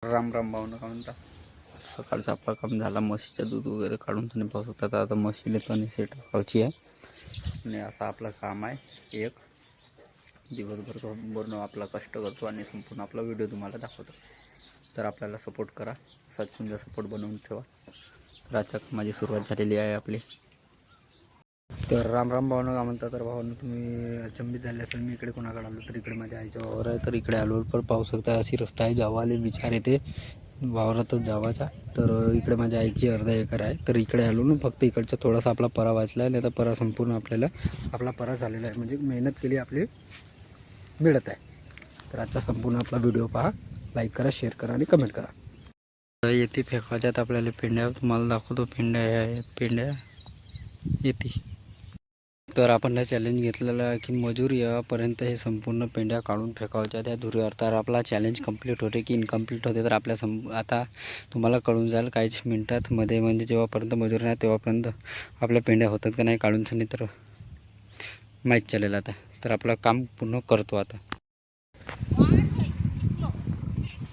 राम राम भावना का म्हणता. सकाळचा आपला काम झाला. म्हशीचं दूध वगैरे काढून तुम्ही पाहू शकता. आता म्हशीला पण सेट टाकायची आहे आणि आता आपलं काम आहे. एक दिवसभर पूर्ण आपला कष्ट करतो आणि संपूर्ण आपला व्हिडिओ तुम्हाला दाखवतो. तर आपल्याला सपोर्ट करा, तुमचा सपोर्ट बनवून ठेवा. तर आजच्या कामाची सुरुवात झालेली आहे आपली. तर राम राम भावना का म्हणता. तर भावना तुम्ही अचंबित झाले असेल मी इकडे कोणाकडे आलो. तर इकडे माझ्या आईच्या वावर आहे. तर इकडे आलो पण पाहू शकता अशी रस्ता आहे. जावाले विचार येते वावरातच जावाचा. तर इकडे माझ्या आईची अर्धा एकर आहे. तर इकडे आलो ना, फक्त इकडचा थोडासा आपला परा वाचला आहे. नाही तर परा संपूर्ण आपल्याला आपला परा झालेला आहे. म्हणजे मेहनत केली आपली मिळत आहे. तर आजचा संपूर्ण आपला व्हिडिओ पहा, लाईक करा, शेअर करा आणि कमेंट करा. तर येते फेकायच्यात आपल्याला पेंड्या. तुम्हाला दाखवतो पेंड्या येते. तर आपण चॅलेंज घेतलेलं आहे की मजूर यापर्यंत हे संपूर्ण पेंड्या काढून फेकायच्या त्या धुरीवर. तर आपला चॅलेंज कंप्लीट होते की इनकम्प्लीट होते. तर आपल्या आता तुम्हाला कळून जाईल काहीच मिनटात मध्ये, म्हणजे जेव्हापर्यंत मजूर नाही तेव्हापर्यंत आपल्या पेंड्या होतात का नाही काढून. तर माहीत चालेल आता. तर आपलं काम पूर्ण करतो आता.